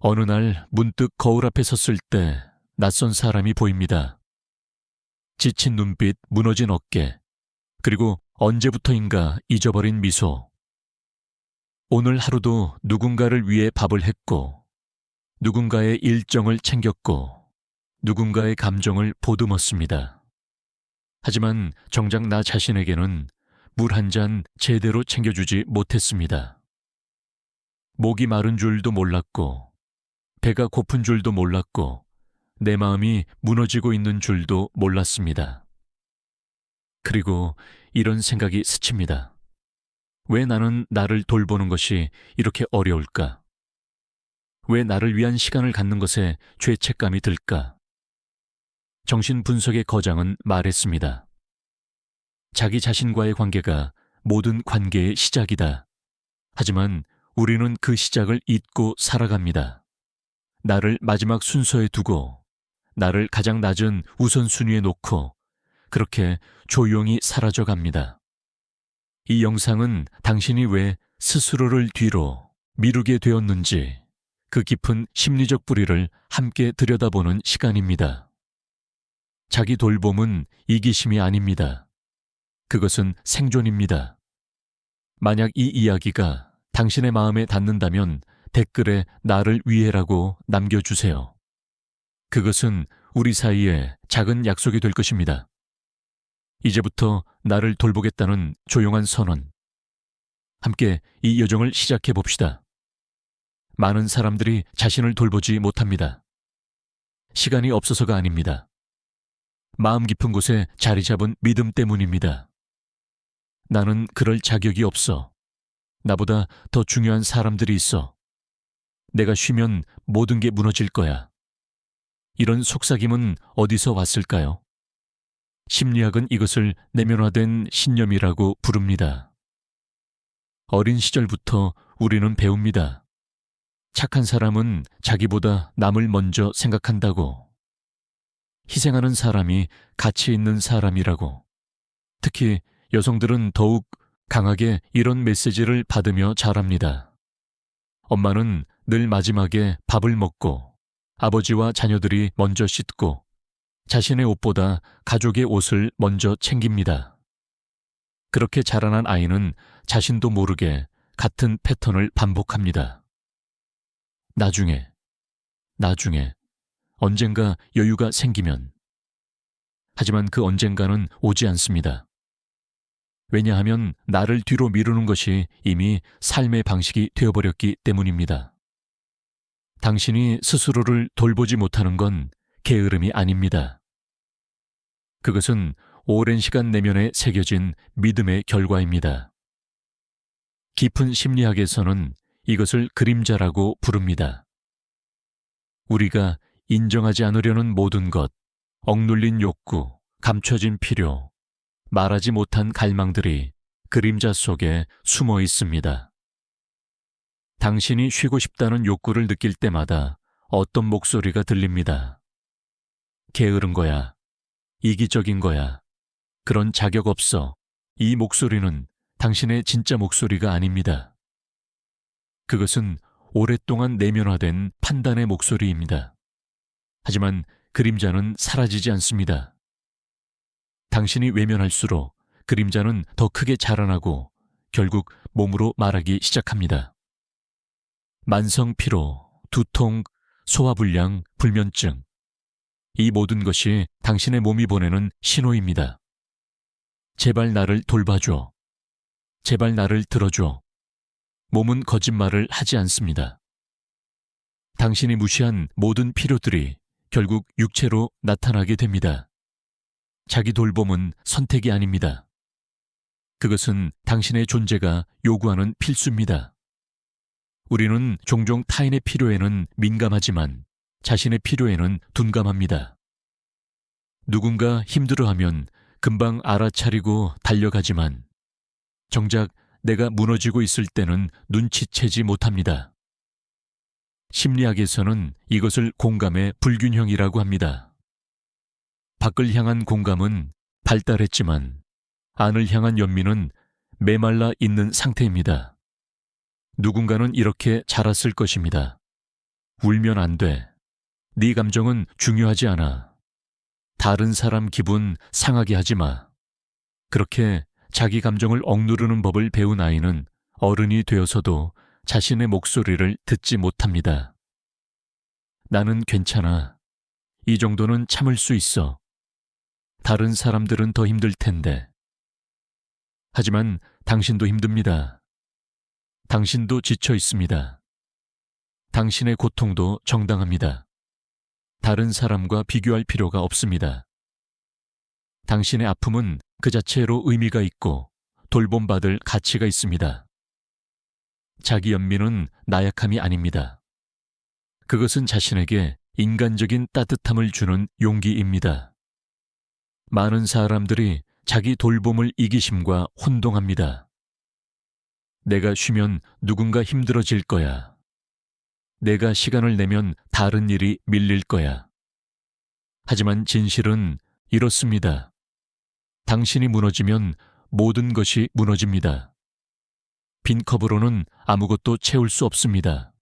어느 날 문득 거울 앞에 섰을 때 낯선 사람이 보입니다. 지친 눈빛, 무너진 어깨, 그리고 언제부터인가 잊어버린 미소. 오늘 하루도 누군가를 위해 밥을 했고, 누군가의 일정을 챙겼고, 누군가의 감정을 보듬었습니다. 하지만 정작 나 자신에게는 물 한 잔 제대로 챙겨주지 못했습니다. 목이 마른 줄도 몰랐고, 배가 고픈 줄도 몰랐고, 내 마음이 무너지고 있는 줄도 몰랐습니다. 그리고 이런 생각이 스칩니다. 왜 나는 나를 돌보는 것이 이렇게 어려울까? 왜 나를 위한 시간을 갖는 것에 죄책감이 들까? 정신분석의 거장은 말했습니다. 자기 자신과의 관계가 모든 관계의 시작이다. 하지만 우리는 그 시작을 잊고 살아갑니다. 나를 마지막 순서에 두고, 나를 가장 낮은 우선순위에 놓고 그렇게 조용히 사라져갑니다. 이 영상은 당신이 왜 스스로를 뒤로 미루게 되었는지 그 깊은 심리적 뿌리를 함께 들여다보는 시간입니다. 자기 돌봄은 이기심이 아닙니다. 그것은 생존입니다. 만약 이 이야기가 당신의 마음에 닿는다면 댓글에 나를 위해라고 남겨주세요. 그것은 우리 사이에 작은 약속이 될 것입니다. 이제부터 나를 돌보겠다는 조용한 선언. 함께 이 여정을 시작해 봅시다. 많은 사람들이 자신을 돌보지 못합니다. 시간이 없어서가 아닙니다. 마음 깊은 곳에 자리 잡은 믿음 때문입니다. 나는 그럴 자격이 없어. 나보다 더 중요한 사람들이 있어. 내가 쉬면 모든 게 무너질 거야. 이런 속삭임은 어디서 왔을까요? 심리학은 이것을 내면화된 신념이라고 부릅니다. 어린 시절부터 우리는 배웁니다. 착한 사람은 자기보다 남을 먼저 생각한다고. 희생하는 사람이 가치 있는 사람이라고. 특히 여성들은 더욱 강하게 이런 메시지를 받으며 자랍니다. 엄마는 늘 마지막에 밥을 먹고, 아버지와 자녀들이 먼저 씻고, 자신의 옷보다 가족의 옷을 먼저 챙깁니다. 그렇게 자라난 아이는 자신도 모르게 같은 패턴을 반복합니다. 나중에, 언젠가 여유가 생기면. 하지만 그 언젠가는 오지 않습니다. 왜냐하면 나를 뒤로 미루는 것이 이미 삶의 방식이 되어버렸기 때문입니다. 당신이 스스로를 돌보지 못하는 건 게으름이 아닙니다. 그것은 오랜 시간 내면에 새겨진 믿음의 결과입니다. 깊은 심리학에서는 이것을 그림자라고 부릅니다. 우리가 인정하지 않으려는 모든 것, 억눌린 욕구, 감춰진 필요, 말하지 못한 갈망들이 그림자 속에 숨어 있습니다. 당신이 쉬고 싶다는 욕구를 느낄 때마다 어떤 목소리가 들립니다. 게으른 거야. 이기적인 거야. 그런 자격 없어. 이 목소리는 당신의 진짜 목소리가 아닙니다. 그것은 오랫동안 내면화된 판단의 목소리입니다. 하지만 그림자는 사라지지 않습니다. 당신이 외면할수록 그림자는 더 크게 자라나고 결국 몸으로 말하기 시작합니다. 만성 피로, 두통, 소화불량, 불면증. 이 모든 것이 당신의 몸이 보내는 신호입니다. 제발 나를 돌봐줘. 제발 나를 들어줘. 몸은 거짓말을 하지 않습니다. 당신이 무시한 모든 필요들이 결국 육체로 나타나게 됩니다. 자기 돌봄은 선택이 아닙니다. 그것은 당신의 존재가 요구하는 필수입니다. 우리는 종종 타인의 필요에는 민감하지만 자신의 필요에는 둔감합니다. 누군가 힘들어하면 금방 알아차리고 달려가지만 정작 내가 무너지고 있을 때는 눈치채지 못합니다. 심리학에서는 이것을 공감의 불균형이라고 합니다. 밖을 향한 공감은 발달했지만 안을 향한 연민은 메말라 있는 상태입니다. 누군가는 이렇게 자랐을 것입니다. 울면 안 돼. 네 감정은 중요하지 않아. 다른 사람 기분 상하게 하지 마. 그렇게 자기 감정을 억누르는 법을 배운 아이는 어른이 되어서도 자신의 목소리를 듣지 못합니다. 나는 괜찮아. 이 정도는 참을 수 있어. 다른 사람들은 더 힘들 텐데. 하지만 당신도 힘듭니다. 당신도 지쳐 있습니다. 당신의 고통도 정당합니다. 다른 사람과 비교할 필요가 없습니다. 당신의 아픔은 그 자체로 의미가 있고 돌봄받을 가치가 있습니다. 자기 연민은 나약함이 아닙니다. 그것은 자신에게 인간적인 따뜻함을 주는 용기입니다. 많은 사람들이 자기 돌봄을 이기심과 혼동합니다. 내가 쉬면 누군가 힘들어질 거야. 내가 시간을 내면 다른 일이 밀릴 거야. 하지만 진실은 이렇습니다. 당신이 무너지면 모든 것이 무너집니다. 빈 컵으로는 아무것도 채울 수 없습니다.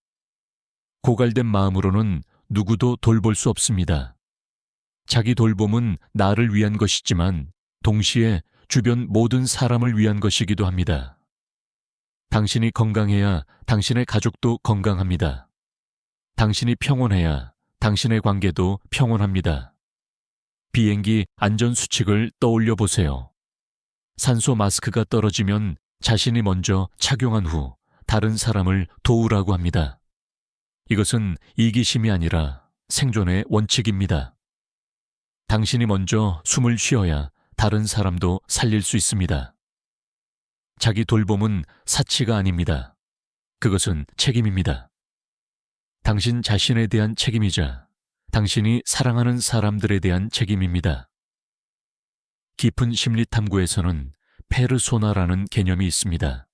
고갈된 마음으로는 누구도 돌볼 수 없습니다. 자기 돌봄은 나를 위한 것이지만 동시에 주변 모든 사람을 위한 것이기도 합니다. 당신이 건강해야 당신의 가족도 건강합니다. 당신이 평온해야 당신의 관계도 평온합니다. 비행기 안전수칙을 떠올려 보세요. 산소 마스크가 떨어지면 자신이 먼저 착용한 후 다른 사람을 도우라고 합니다. 이것은 이기심이 아니라 생존의 원칙입니다. 당신이 먼저 숨을 쉬어야 다른 사람도 살릴 수 있습니다. 자기 돌봄은 사치가 아닙니다. 그것은 책임입니다. 당신 자신에 대한 책임이자 당신이 사랑하는 사람들에 대한 책임입니다. 깊은 심리 탐구에서는 페르소나라는 개념이 있습니다.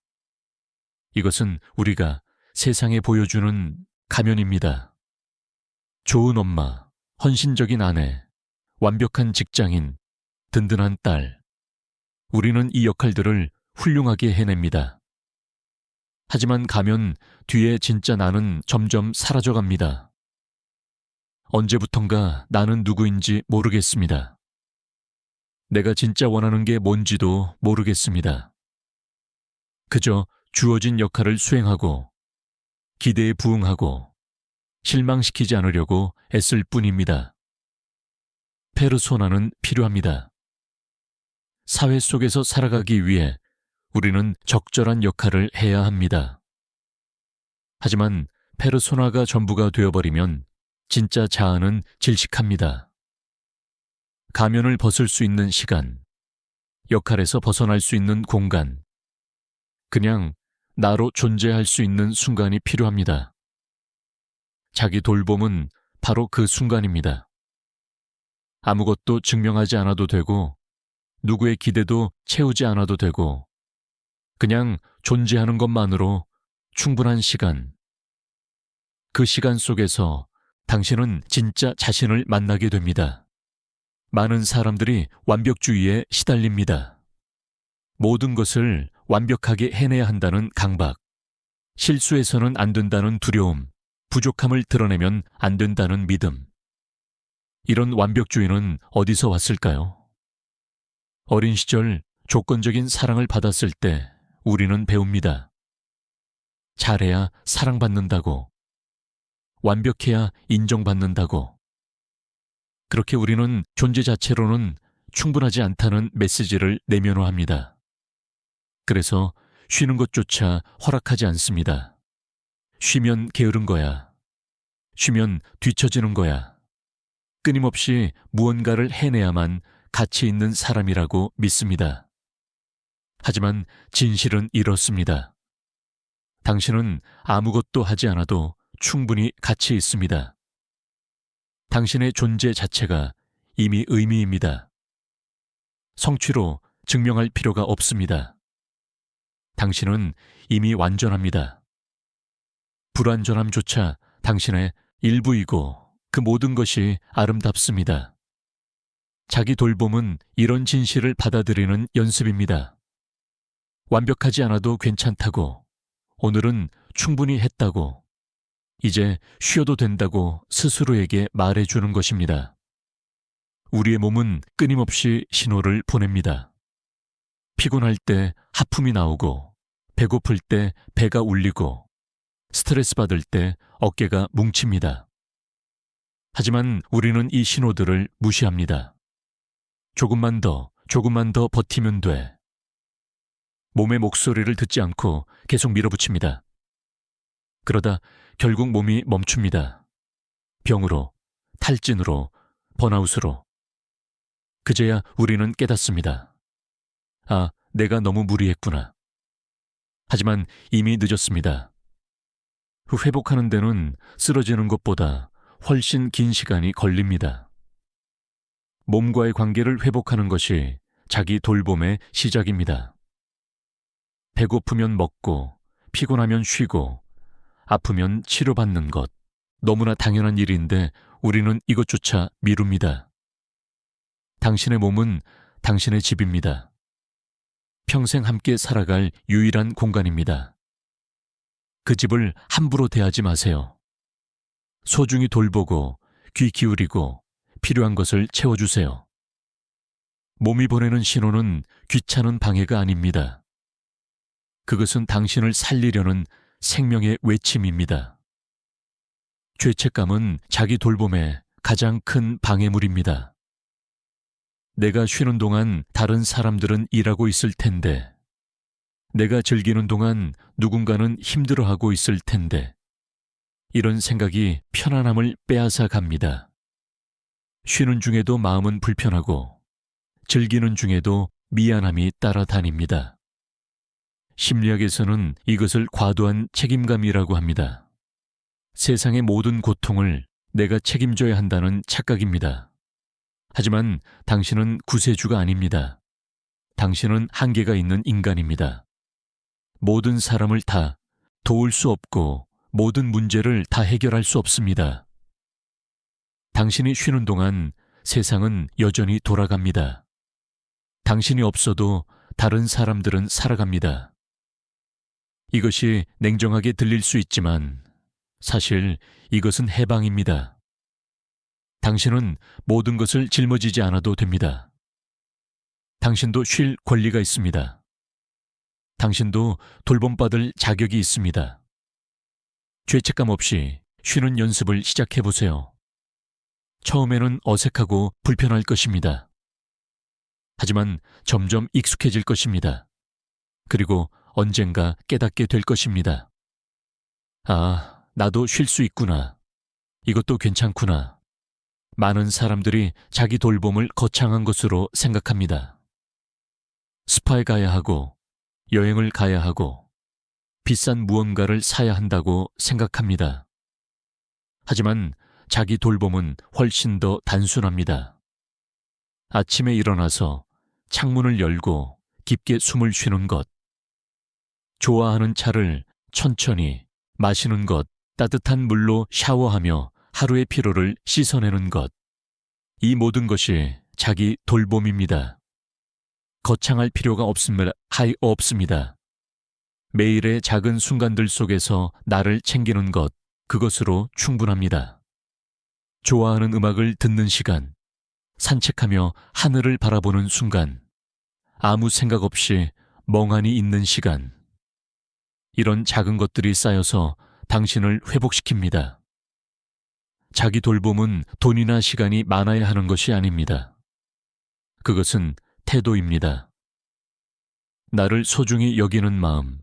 이것은 우리가 세상에 보여주는 가면입니다. 좋은 엄마, 헌신적인 아내, 완벽한 직장인, 든든한 딸. 우리는 이 역할들을 훌륭하게 해냅니다. 하지만 가면 뒤에 진짜 나는 점점 사라져갑니다. 언제부턴가 나는 누구인지 모르겠습니다. 내가 진짜 원하는 게 뭔지도 모르겠습니다. 그저 주어진 역할을 수행하고 기대에 부응하고 실망시키지 않으려고 애쓸 뿐입니다. 페르소나는 필요합니다. 사회 속에서 살아가기 위해 우리는 적절한 역할을 해야 합니다. 하지만 페르소나가 전부가 되어버리면 진짜 자아는 질식합니다. 가면을 벗을 수 있는 시간, 역할에서 벗어날 수 있는 공간, 그냥 나로 존재할 수 있는 순간이 필요합니다. 자기 돌봄은 바로 그 순간입니다. 아무것도 증명하지 않아도 되고 누구의 기대도 채우지 않아도 되고 그냥 존재하는 것만으로 충분한 시간. 그 시간 속에서 당신은 진짜 자신을 만나게 됩니다. 많은 사람들이 완벽주의에 시달립니다. 모든 것을 완벽하게 해내야 한다는 강박, 실수해서는 안 된다는 두려움, 부족함을 드러내면 안 된다는 믿음. 이런 완벽주의는 어디서 왔을까요? 어린 시절 조건적인 사랑을 받았을 때 우리는 배웁니다. 잘해야 사랑받는다고, 완벽해야 인정받는다고. 그렇게 우리는 존재 자체로는 충분하지 않다는 메시지를 내면화합니다. 그래서 쉬는 것조차 허락하지 않습니다. 쉬면 게으른 거야. 쉬면 뒤처지는 거야. 끊임없이 무언가를 해내야만 가치 있는 사람이라고 믿습니다. 하지만 진실은 이렇습니다. 당신은 아무것도 하지 않아도 충분히 가치 있습니다. 당신의 존재 자체가 이미 의미입니다. 성취로 증명할 필요가 없습니다. 당신은 이미 완전합니다. 불완전함조차 당신의 일부이고 그 모든 것이 아름답습니다. 자기 돌봄은 이런 진실을 받아들이는 연습입니다. 완벽하지 않아도 괜찮다고, 오늘은 충분히 했다고, 이제 쉬어도 된다고 스스로에게 말해주는 것입니다. 우리의 몸은 끊임없이 신호를 보냅니다. 피곤할 때 하품이 나오고, 배고플 때 배가 울리고, 스트레스 받을 때 어깨가 뭉칩니다. 하지만 우리는 이 신호들을 무시합니다. 조금만 더 버티면 돼. 몸의 목소리를 듣지 않고 계속 밀어붙입니다. 그러다 결국 몸이 멈춥니다. 병으로, 탈진으로, 번아웃으로. 그제야 우리는 깨닫습니다. 아, 내가 너무 무리했구나. 하지만 이미 늦었습니다. 회복하는 데는 쓰러지는 것보다 훨씬 긴 시간이 걸립니다. 몸과의 관계를 회복하는 것이 자기 돌봄의 시작입니다. 배고프면 먹고, 피곤하면 쉬고, 아프면 치료받는 것. 너무나 당연한 일인데 우리는 이것조차 미룹니다. 당신의 몸은 당신의 집입니다. 평생 함께 살아갈 유일한 공간입니다. 그 집을 함부로 대하지 마세요. 소중히 돌보고 귀 기울이고 필요한 것을 채워주세요. 몸이 보내는 신호는 귀찮은 방해가 아닙니다. 그것은 당신을 살리려는 생명의 외침입니다. 죄책감은 자기 돌봄의 가장 큰 방해물입니다. 내가 쉬는 동안 다른 사람들은 일하고 있을 텐데, 내가 즐기는 동안 누군가는 힘들어하고 있을 텐데, 이런 생각이 편안함을 빼앗아 갑니다. 쉬는 중에도 마음은 불편하고, 즐기는 중에도 미안함이 따라다닙니다. 심리학에서는 이것을 과도한 책임감이라고 합니다. 세상의 모든 고통을 내가 책임져야 한다는 착각입니다. 하지만 당신은 구세주가 아닙니다. 당신은 한계가 있는 인간입니다. 모든 사람을 다 도울 수 없고 모든 문제를 다 해결할 수 없습니다. 당신이 쉬는 동안 세상은 여전히 돌아갑니다. 당신이 없어도 다른 사람들은 살아갑니다. 이것이 냉정하게 들릴 수 있지만 사실 이것은 해방입니다. 당신은 모든 것을 짊어지지 않아도 됩니다. 당신도 쉴 권리가 있습니다. 당신도 돌봄받을 자격이 있습니다. 죄책감 없이 쉬는 연습을 시작해보세요. 처음에는 어색하고 불편할 것입니다. 하지만 점점 익숙해질 것입니다. 그리고 언젠가 깨닫게 될 것입니다. 아, 나도 쉴 수 있구나. 이것도 괜찮구나. 많은 사람들이 자기 돌봄을 거창한 것으로 생각합니다. 스파에 가야 하고, 여행을 가야 하고, 비싼 무언가를 사야 한다고 생각합니다. 하지만 자기 돌봄은 훨씬 더 단순합니다. 아침에 일어나서 창문을 열고 깊게 숨을 쉬는 것, 좋아하는 차를 천천히 마시는 것, 따뜻한 물로 샤워하며 하루의 피로를 씻어내는 것, 이 모든 것이 자기 돌봄입니다. 거창할 필요가 없습니다. 매일의 작은 순간들 속에서 나를 챙기는 것, 그것으로 충분합니다. 좋아하는 음악을 듣는 시간, 산책하며 하늘을 바라보는 순간, 아무 생각 없이 멍하니 있는 시간, 이런 작은 것들이 쌓여서 당신을 회복시킵니다. 자기 돌봄은 돈이나 시간이 많아야 하는 것이 아닙니다. 그것은 태도입니다. 나를 소중히 여기는 마음,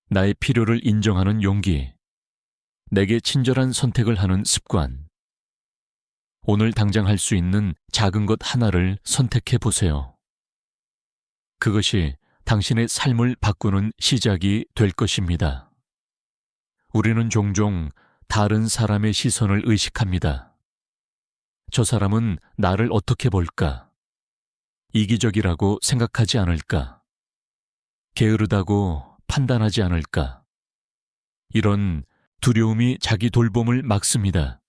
나의 필요를 인정하는 용기, 내게 친절한 선택을 하는 습관. 오늘 당장 할 수 있는 작은 것 하나를 선택해 보세요. 그것이 당신의 삶을 바꾸는 시작이 될 것입니다. 우리는 종종 다른 사람의 시선을 의식합니다. 저 사람은 나를 어떻게 볼까? 이기적이라고 생각하지 않을까? 게으르다고 판단하지 않을까? 이런 두려움이 자기 돌봄을 막습니다.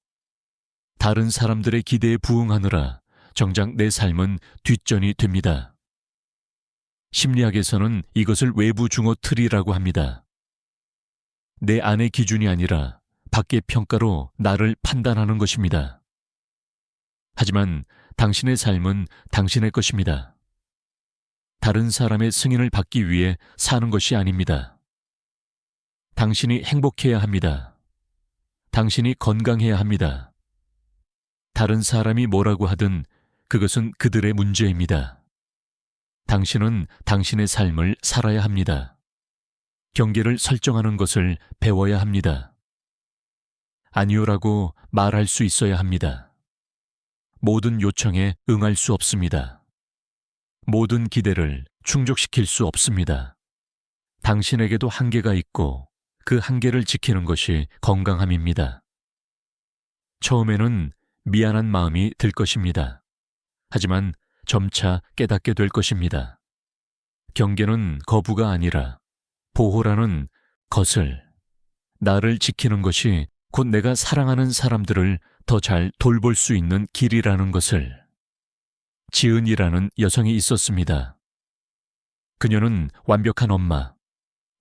다른 사람들의 기대에 부응하느라 정작 내 삶은 뒷전이 됩니다. 심리학에서는 이것을 외부 중어 틀이라고 합니다. 내 안의 기준이 아니라 밖의 평가로 나를 판단하는 것입니다. 하지만 당신의 삶은 당신의 것입니다. 다른 사람의 승인을 받기 위해 사는 것이 아닙니다. 당신이 행복해야 합니다. 당신이 건강해야 합니다. 다른 사람이 뭐라고 하든 그것은 그들의 문제입니다. 당신은 당신의 삶을 살아야 합니다. 경계를 설정하는 것을 배워야 합니다. 아니요라고 말할 수 있어야 합니다. 모든 요청에 응할 수 없습니다. 모든 기대를 충족시킬 수 없습니다. 당신에게도 한계가 있고 그 한계를 지키는 것이 건강함입니다. 처음에는 미안한 마음이 들 것입니다. 하지만 점차 깨닫게 될 것입니다. 경계는 거부가 아니라 보호라는 것을, 나를 지키는 것이 곧 내가 사랑하는 사람들을 더 잘 돌볼 수 있는 길이라는 것을. 지은이라는 여성이 있었습니다. 그녀는 완벽한 엄마,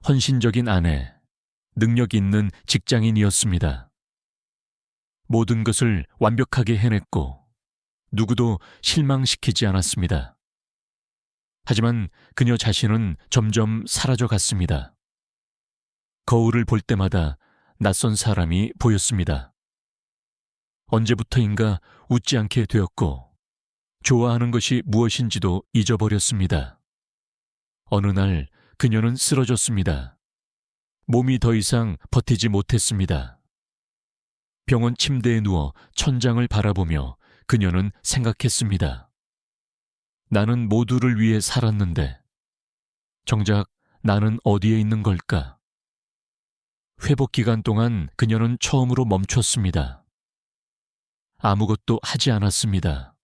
헌신적인 아내, 능력 있는 직장인이었습니다. 모든 것을 완벽하게 해냈고 누구도 실망시키지 않았습니다. 하지만 그녀 자신은 점점 사라져갔습니다. 거울을 볼 때마다 낯선 사람이 보였습니다. 언제부터인가 웃지 않게 되었고 좋아하는 것이 무엇인지도 잊어버렸습니다. 어느 날 그녀는 쓰러졌습니다. 몸이 더 이상 버티지 못했습니다. 병원 침대에 누워 천장을 바라보며 그녀는 생각했습니다. 나는 모두를 위해 살았는데 정작 나는 어디에 있는 걸까? 회복 기간 동안 그녀는 처음으로 멈췄습니다. 아무것도 하지 않았습니다.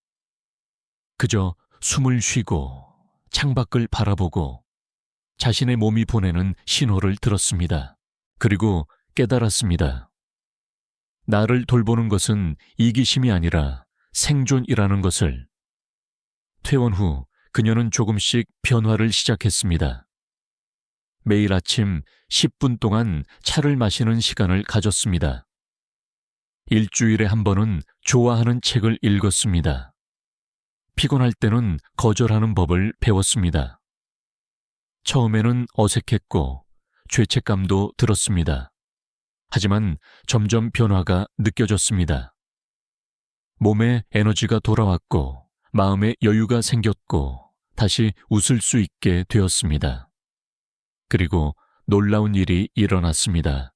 그저 숨을 쉬고 창밖을 바라보고 자신의 몸이 보내는 신호를 들었습니다. 그리고 깨달았습니다. 나를 돌보는 것은 이기심이 아니라 생존이라는 것을. 퇴원 후 그녀는 조금씩 변화를 시작했습니다. 매일 아침 10분 동안 차를 마시는 시간을 가졌습니다. 일주일에 한 번은 좋아하는 책을 읽었습니다. 피곤할 때는 거절하는 법을 배웠습니다. 처음에는 어색했고 죄책감도 들었습니다. 하지만 점점 변화가 느껴졌습니다. 몸에 에너지가 돌아왔고 마음에 여유가 생겼고 다시 웃을 수 있게 되었습니다. 그리고 놀라운 일이 일어났습니다.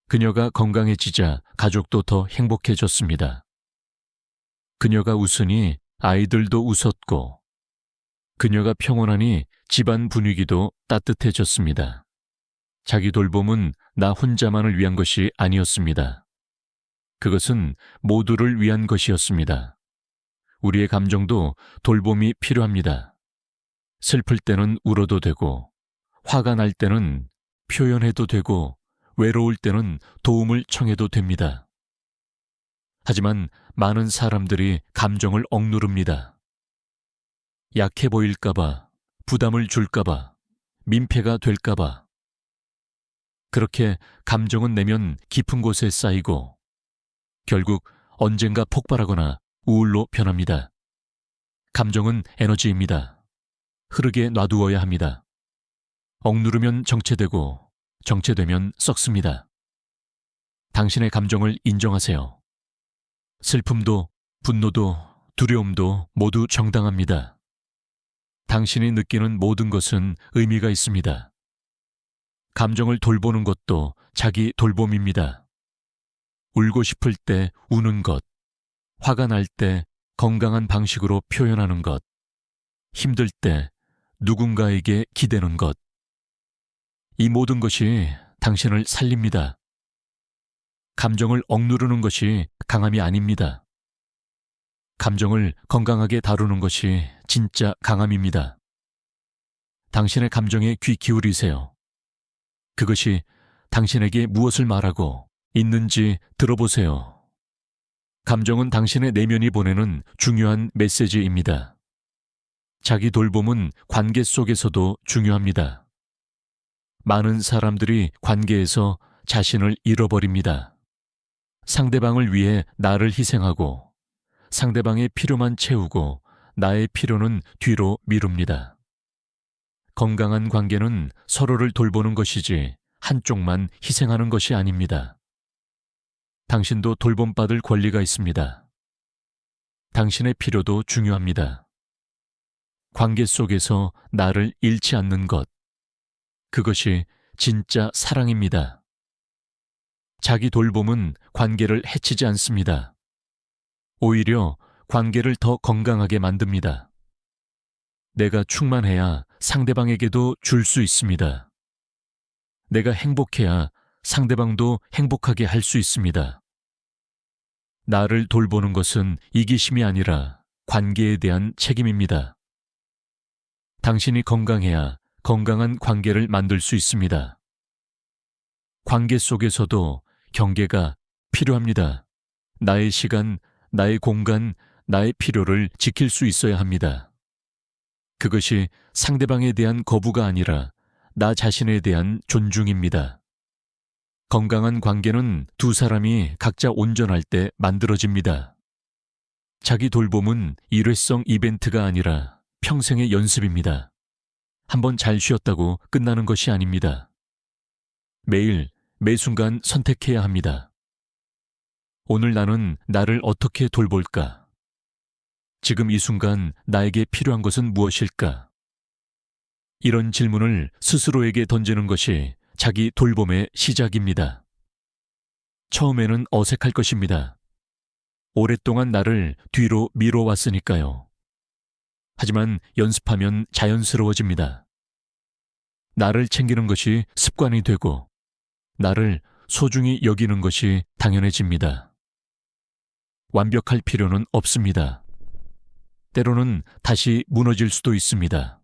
그녀가 건강해지자 가족도 더 행복해졌습니다. 그녀가 웃으니 아이들도 웃었고 그녀가 평온하니 집안 분위기도 따뜻해졌습니다. 자기 돌봄은 나 혼자만을 위한 것이 아니었습니다. 그것은 모두를 위한 것이었습니다. 우리의 감정도 돌봄이 필요합니다. 슬플 때는 울어도 되고, 화가 날 때는 표현해도 되고, 외로울 때는 도움을 청해도 됩니다. 하지만 많은 사람들이 감정을 억누릅니다. 약해 보일까봐, 부담을 줄까봐, 민폐가 될까봐. 그렇게 감정은 내면 깊은 곳에 쌓이고 결국 언젠가 폭발하거나 우울로 변합니다. 감정은 에너지입니다. 흐르게 놔두어야 합니다. 억누르면 정체되고 정체되면 썩습니다. 당신의 감정을 인정하세요. 슬픔도 분노도 두려움도 모두 정당합니다. 당신이 느끼는 모든 것은 의미가 있습니다. 감정을 돌보는 것도 자기 돌봄입니다. 울고 싶을 때 우는 것, 화가 날 때 건강한 방식으로 표현하는 것, 힘들 때 누군가에게 기대는 것. 이 모든 것이 당신을 살립니다. 감정을 억누르는 것이 강함이 아닙니다. 감정을 건강하게 다루는 것이 진짜 강함입니다. 당신의 감정에 귀 기울이세요. 그것이 당신에게 무엇을 말하고 있는지 들어보세요. 감정은 당신의 내면이 보내는 중요한 메시지입니다. 자기 돌봄은 관계 속에서도 중요합니다. 많은 사람들이 관계에서 자신을 잃어버립니다. 상대방을 위해 나를 희생하고 상대방의 필요만 채우고 나의 필요는 뒤로 미룹니다. 건강한 관계는 서로를 돌보는 것이지 한쪽만 희생하는 것이 아닙니다. 당신도 돌봄받을 권리가 있습니다. 당신의 필요도 중요합니다. 관계 속에서 나를 잃지 않는 것, 그것이 진짜 사랑입니다. 자기 돌봄은 관계를 해치지 않습니다. 오히려 관계를 더 건강하게 만듭니다. 내가 충만해야 상대방에게도 줄 수 있습니다. 내가 행복해야 상대방도 행복하게 할 수 있습니다. 나를 돌보는 것은 이기심이 아니라 관계에 대한 책임입니다. 당신이 건강해야 건강한 관계를 만들 수 있습니다. 관계 속에서도 경계가 필요합니다. 나의 시간, 나의 공간, 나의 필요를 지킬 수 있어야 합니다. 그것이 상대방에 대한 거부가 아니라 나 자신에 대한 존중입니다. 건강한 관계는 두 사람이 각자 온전할 때 만들어집니다. 자기 돌봄은 일회성 이벤트가 아니라 평생의 연습입니다. 한번 잘 쉬었다고 끝나는 것이 아닙니다. 매일, 매 순간 선택해야 합니다. 오늘 나는 나를 어떻게 돌볼까? 지금 이 순간 나에게 필요한 것은 무엇일까? 이런 질문을 스스로에게 던지는 것이 자기 돌봄의 시작입니다. 처음에는 어색할 것입니다. 오랫동안 나를 뒤로 미뤄왔으니까요. 하지만 연습하면 자연스러워집니다. 나를 챙기는 것이 습관이 되고 나를 소중히 여기는 것이 당연해집니다. 완벽할 필요는 없습니다. 때로는 다시 무너질 수도 있습니다.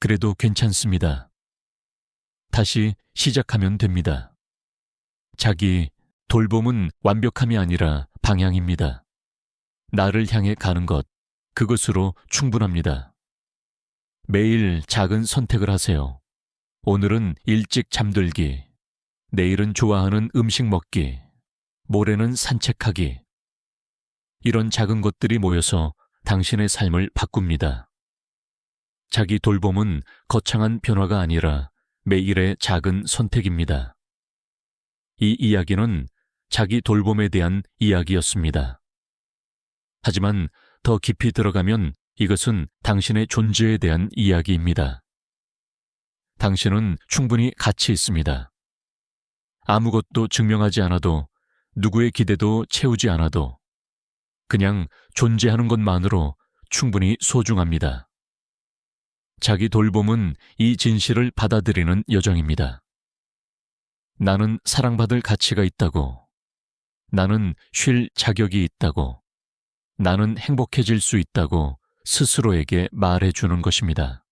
그래도 괜찮습니다. 다시 시작하면 됩니다. 자기 돌봄은 완벽함이 아니라 방향입니다. 나를 향해 가는 것, 그것으로 충분합니다. 매일 작은 선택을 하세요. 오늘은 일찍 잠들기, 내일은 좋아하는 음식 먹기, 모레는 산책하기. 이런 작은 것들이 모여서 당신의 삶을 바꿉니다. 자기 돌봄은 거창한 변화가 아니라 매일의 작은 선택입니다. 이 이야기는 자기 돌봄에 대한 이야기였습니다. 하지만 더 깊이 들어가면 이것은 당신의 존재에 대한 이야기입니다. 당신은 충분히 가치 있습니다. 아무것도 증명하지 않아도 누구의 기대도 채우지 않아도 그냥 존재하는 것만으로 충분히 소중합니다. 자기 돌봄은 이 진실을 받아들이는 여정입니다. 나는 사랑받을 가치가 있다고, 나는 쉴 자격이 있다고, 나는 행복해질 수 있다고 스스로에게 말해주는 것입니다.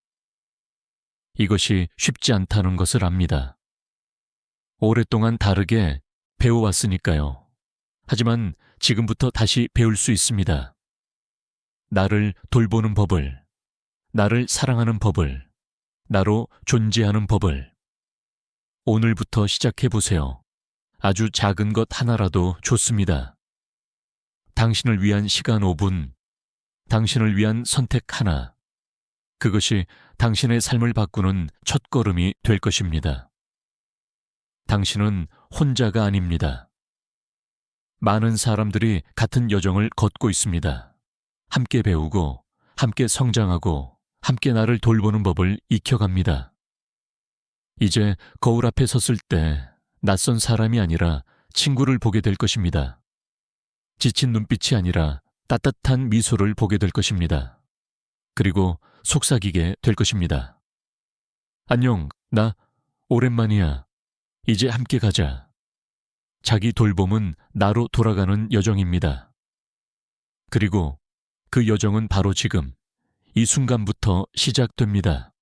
이것이 쉽지 않다는 것을 압니다. 오랫동안 다르게 배워왔으니까요. 하지만 지금부터 다시 배울 수 있습니다. 나를 돌보는 법을, 나를 사랑하는 법을, 나로 존재하는 법을. 오늘부터 시작해보세요. 아주 작은 것 하나라도 좋습니다. 당신을 위한 시간 5분, 당신을 위한 선택 하나. 그것이 당신의 삶을 바꾸는 첫걸음이 될 것입니다. 당신은 혼자가 아닙니다. 많은 사람들이 같은 여정을 걷고 있습니다. 함께 배우고, 함께 성장하고, 함께 나를 돌보는 법을 익혀갑니다. 이제 거울 앞에 섰을 때 낯선 사람이 아니라 친구를 보게 될 것입니다. 지친 눈빛이 아니라 따뜻한 미소를 보게 될 것입니다. 그리고 속삭이게 될 것입니다. 안녕, 나 오랜만이야. 이제 함께 가자. 자기 돌봄은 나로 돌아가는 여정입니다. 그리고 그 여정은 바로 지금, 이 순간부터 시작됩니다.